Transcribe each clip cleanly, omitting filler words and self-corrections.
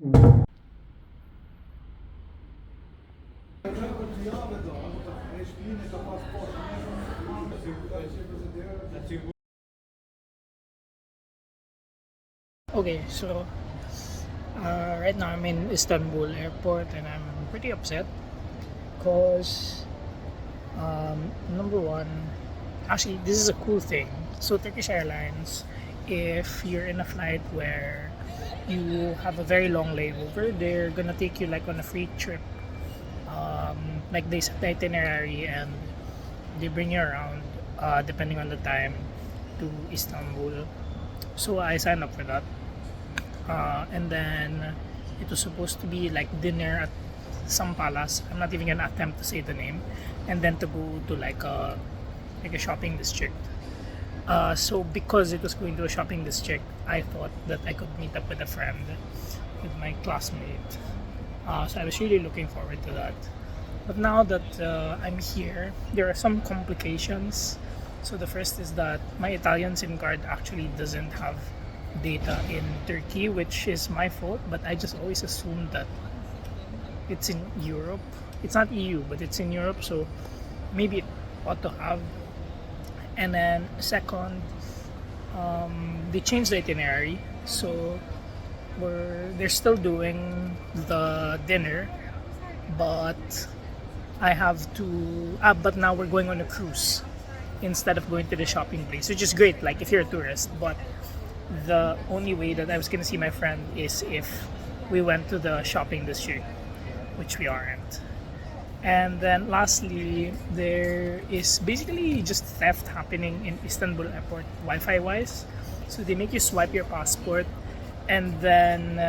Okay, so right now I'm in Istanbul airport and I'm pretty upset because number one, actually this is a cool thing. So Turkish Airlines, if you're in a flight where you have a very long layover, they're gonna take you like on a free trip. Like they set the itinerary and they bring you around depending on the time to Istanbul. So I signed up for that. And then it was supposed to be like dinner at some palace. I'm not even gonna attempt to say the name, and then to go to like a shopping district. So because it was going to a shopping district, I thought that I could meet up with a friend, with my classmate. So I was really looking forward to that. But now that I'm here, there are some complications. So the first is that my Italian SIM card actually doesn't have data in Turkey, which is my fault, but I just always assumed that it's in Europe. It's not EU, but it's in Europe, so maybe it ought to have. And then second, they changed the itinerary, so they're still doing the dinner, but I have to. But now we're going on a cruise instead of going to the shopping place, which is great. Like if you're a tourist, but the only way that I was gonna see my friend is if we went to the shopping district, which we aren't. And then lastly, there is basically just theft happening in Istanbul airport Wi-Fi wise. So they make you swipe your passport, and then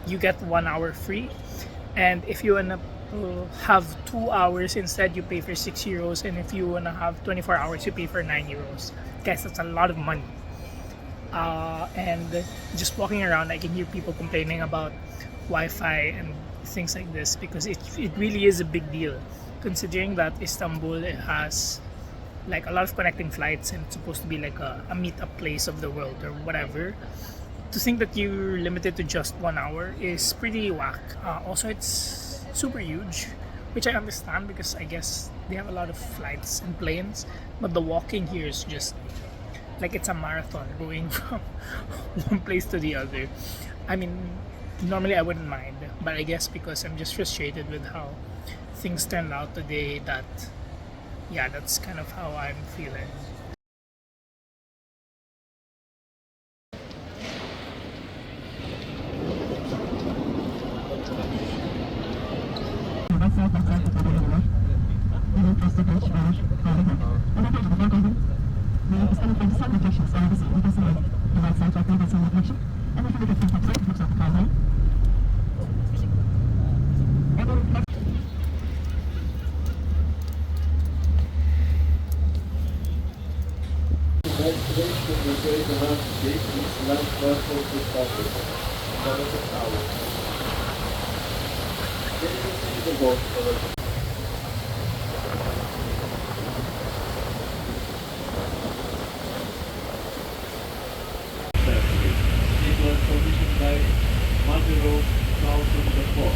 you get 1 hour free. And if you wanna have 2 hours instead, you pay for €6. And if you wanna have 24 hours, you pay for €9. Guys, that's a lot of money. And just walking around, I can hear people complaining about Wi-Fi and things like this because it really is a big deal, considering that Istanbul has like a lot of connecting flights and it's supposed to be like a meet-up place of the world or whatever. To think that you're limited to just 1 hour is pretty whack. Also, it's super huge, which I understand because I guess they have a lot of flights and planes, but the walking here is just like it's a marathon going from one place to the other. I mean, normally I wouldn't mind, but I guess because I'm just frustrated with how things turned out today, that yeah, that's kind of how I'm feeling. It was commissioned by Maduro 2004.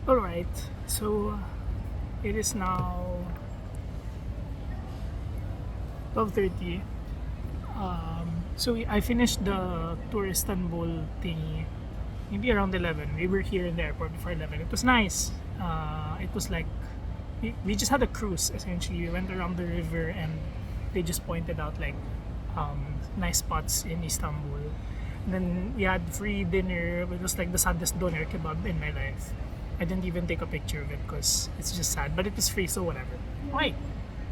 All right, so it is now 12:30. I finished the tour Istanbul thingy maybe around 11. We were here in the airport before 11. It was nice. It was like we just had a cruise essentially. We went around the river and they just pointed out like nice spots in Istanbul. And then we had free dinner. It was like the saddest doner kebab in my life. I didn't even take a picture of it because it's just sad, but it was free, so whatever. Right,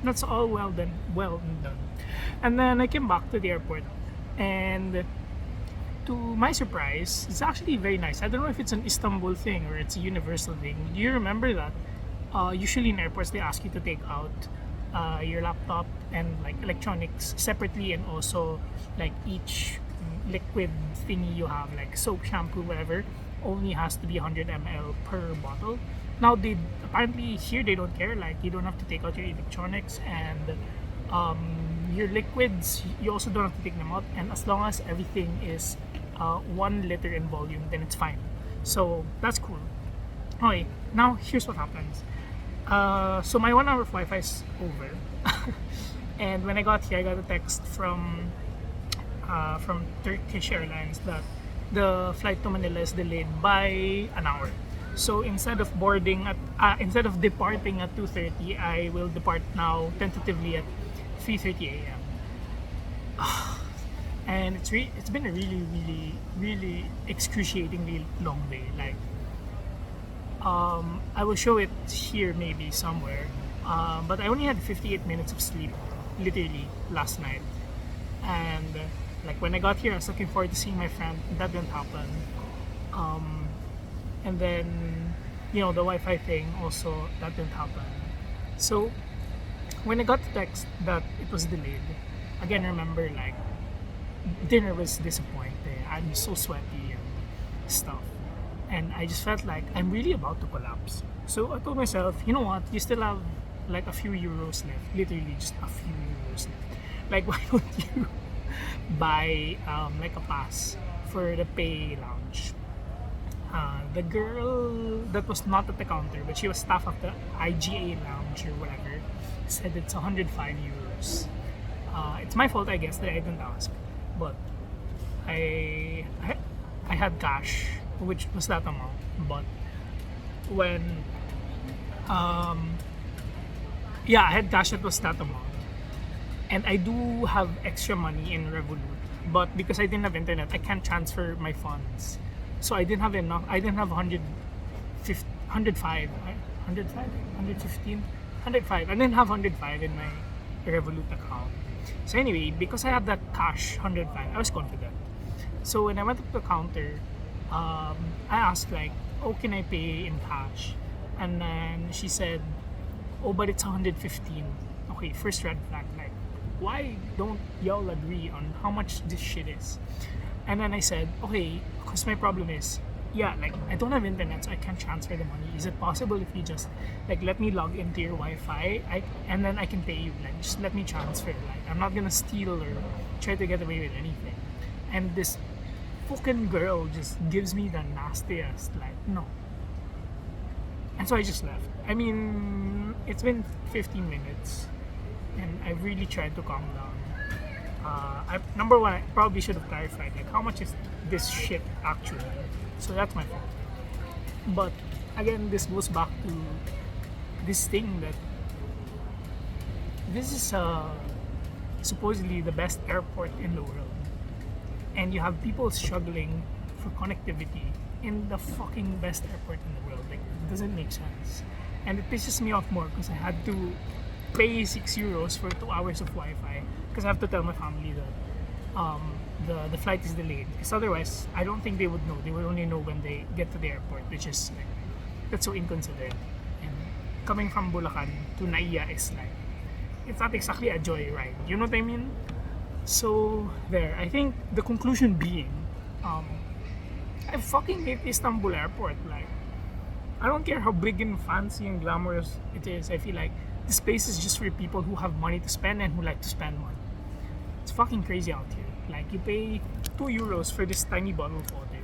that's all well done. And then I came back to the airport, and to my surprise, it's actually very nice. I don't know if it's an Istanbul thing or it's a universal thing. Do you remember that? Usually in airports, they ask you to take out your laptop and like electronics separately, and also like each liquid thingy you have, like soap, shampoo, whatever, only has to be 100 ml per bottle. Now they apparently here they don't care. Like you don't have to take out your electronics and um, your liquids. You also don't have to take them out. And as long as everything is 1 liter in volume, then it's fine. So that's cool. Okay, now here's what happens. So my 1 hour of Wi-Fi is over, and when I got here, I got a text from Turkish Airlines that the flight to Manila is delayed by an hour. So instead of instead of departing at 2:30, I will depart now tentatively at 3:30 a.m. And it's been a really excruciatingly long day. Like I will show it here maybe somewhere. But I only had 58 minutes of sleep, literally last night. And like when I got here, I was looking forward to seeing my friend. That didn't happen. And then the Wi-Fi thing also, that didn't happen. So when I got the text that it was delayed, again remember like dinner was disappointing. I'm so sweaty and stuff, and I just felt like I'm really about to collapse. So I told myself, you know what? You still have like a few euros left. Literally just a few euros left. Like why don't you buy like a pass for the pay lounge? The girl that was not at the counter, but she was staff of the IGA lounge or whatever, said it's 105 euros. It's my fault, I guess, that I didn't ask, but I had cash, which was that amount. But when I had cash that was that amount, and I do have extra money in Revolut, but because I didn't have internet, I can't transfer my funds. So I didn't have enough. I didn't have 105, 115, 105. I didn't have 105 in my Revolut account. So anyway, because I had that cash 105, I was confident. So when I went up to the counter, I asked like, "Oh, can I pay in cash?" And then she said, "Oh, but it's 115." Okay, first red flag. Like, why don't y'all agree on how much this shit is? And then I said, okay, because my problem is, like I don't have internet, so I can't transfer the money. Is it possible if you just like let me log into your Wi-Fi, and then I can pay you? Like just let me transfer. Like I'm not gonna steal or try to get away with anything. And this fucking girl just gives me the nastiest, like no. And so I just left. I mean, it's been 15 minutes, and I really tried to calm down. Number one, I probably should have clarified like how much is this shit actually. So that's my fault. But again, this goes back to this thing that this is supposedly the best airport in the world, and you have people struggling for connectivity in the fucking best airport in the world. Like it doesn't make sense, and it pisses me off more because I had to pay 6 euros for 2 hours of Wi-Fi because I have to tell my family that the flight is delayed, because otherwise I don't think they would know. They would only know when they get to the airport, which is like that's so inconsiderate. And coming from Bulacan to Naiya is like it's not exactly a joyride, you know what I mean? So there, I think the conclusion being I fucking hate Istanbul airport. Like I don't care how big and fancy and glamorous it is. I feel like this place is just for people who have money to spend and who like to spend money. It's fucking crazy out here. Like you pay 2 euros for this tiny bottle of water.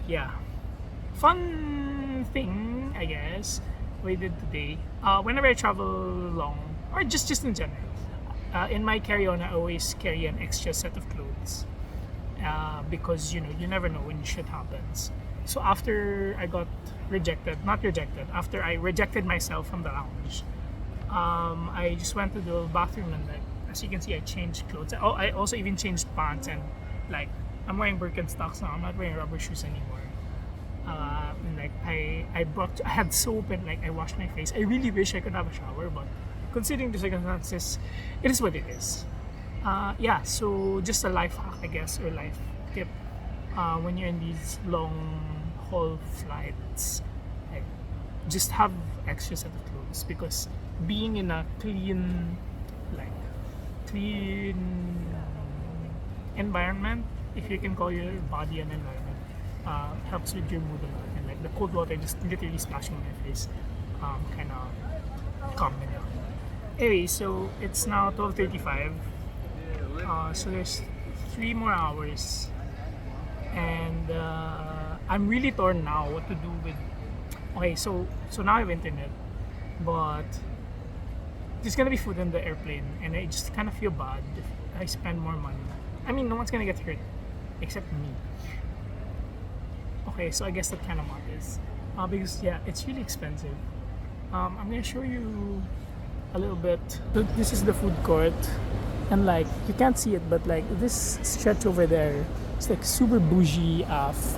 Yeah. Fun thing, I guess, we did today. Whenever I travel long, or just in general, in my carry-on, I always carry an extra set of clothes. Because you never know when shit happens. So after I got after I rejected myself from the lounge, I just went to the bathroom and like, as you can see, I changed clothes. Oh, I also even changed pants, and like I'm wearing Birkenstocks now. I'm not wearing rubber shoes anymore. And like I had soap and like I washed my face. I really wish I could have a shower, but considering the circumstances, it is what it is. So just a life hack, I guess, or life tip. When you're in these long haul flights, like just have extra set of clothes, because being in a clean environment, if you can call your body an environment, helps with your mood a lot, and like the cold water just literally splashing in my face kind of calmed me down. Anyway, so it's now 12:35. So there's 3 more hours, and I'm really torn now what to do with. Okay, so now I have internet, but there's gonna be food in the airplane, and I just kind of feel bad if I spend more money. I mean, no one's gonna get hurt except me. Okay, so I guess that kind of matters. Because yeah, it's really expensive. I'm gonna show you a little bit. So this is the food court, and like you can't see it, but like this stretch over there, it's like super bougie af.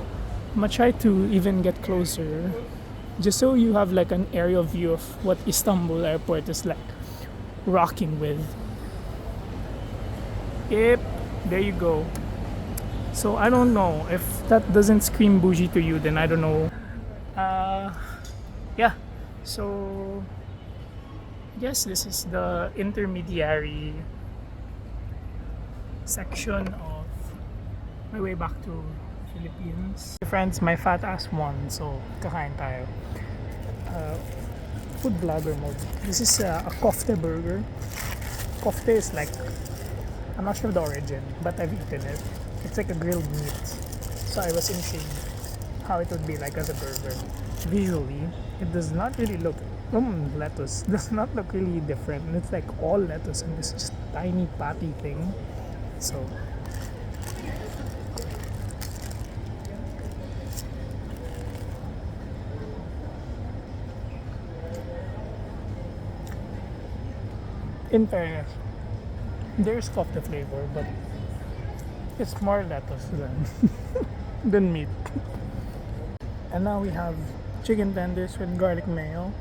I'm gonna try to even get closer, just so you have like an aerial view of what Istanbul airport is like rocking with. Yep, there you go. So I don't know if that doesn't scream bougie to you, then I don't know. Yeah. So yes, this is the intermediary section of my way back to Philippines. Friends, my fat ass won, so kakain tayo. Food vlogger mode. This is a kofte burger. Kofte is like, I'm not sure of the origin, but I've eaten it. It's like a grilled meat. So I was intrigued how it would be like as a burger. Visually, it does not really look, lettuce does not look really different. And it's like all lettuce and this just tiny patty thing. So in fairness, there's kofta flavor, but it's more lettuce than meat. And now we have chicken tenders with garlic mayo.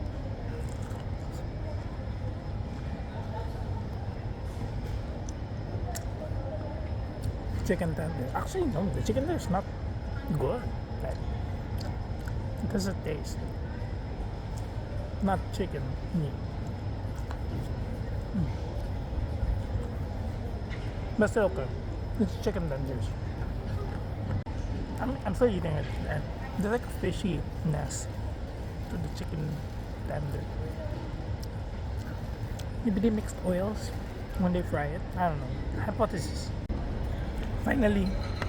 Chicken tender. Actually, no, the chicken tender is not good. Like, it doesn't taste. Not chicken meat. But still okay. It's chicken tenders. I'm still eating it, and there's like a fishiness to the chicken tender. Maybe they mixed oils when they fry it. I don't know. Hypothesis. Finally,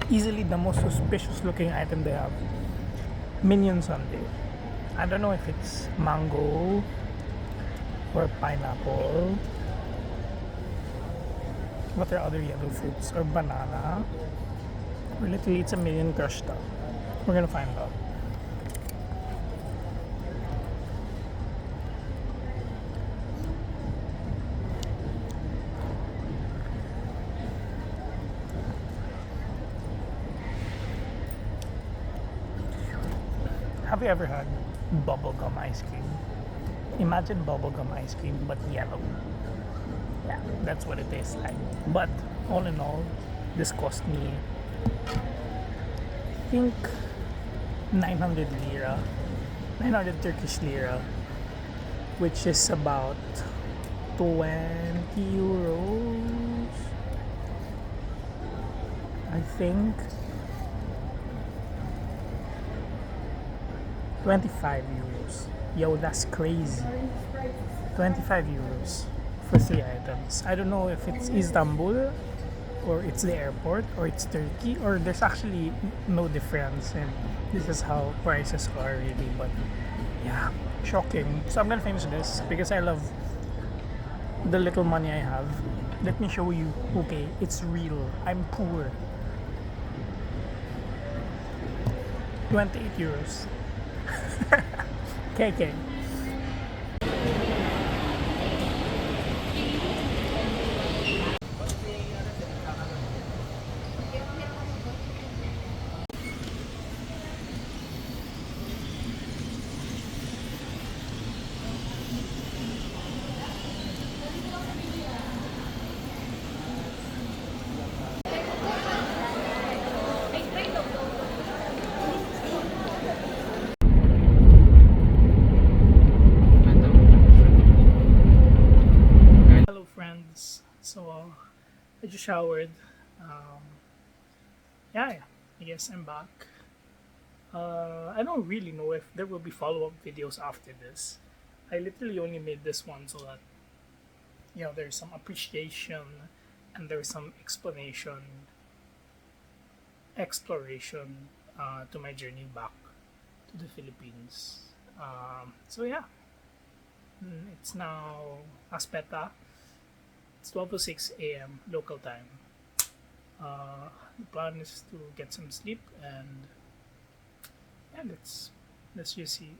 easily the most suspicious looking item they have. Minion sundae. I don't know if it's mango or pineapple. What are other yellow fruits? Or banana? Or literally it's a minion crushed up. We're gonna find out. Have you ever had bubblegum ice cream? Imagine bubblegum ice cream but yellow. Yeah, that's what it tastes like. But all in all, this cost me, I think, 900 lira, 900 Turkish lira, which is about 20 euros, I think. 25 euros. Yo, that's crazy. 25 euros for 3 items. I don't know if it's Istanbul or it's the airport or it's Turkey or there's actually no difference, and this is how prices are really. But yeah, shocking. So I'm gonna finish this because I love the little money I have. Let me show you. Okay, it's real. I'm poor. 28 euros. KK. Hello friends. So I just showered. Yeah, I guess I'm back. I don't really know if there will be follow-up videos after this. I literally only made this one so that there's some appreciation and there's some exploration to my journey back to the Philippines. So yeah, it's now Aspeta. It's 12:06 a.m. local time. The plan is to get some sleep and let's just see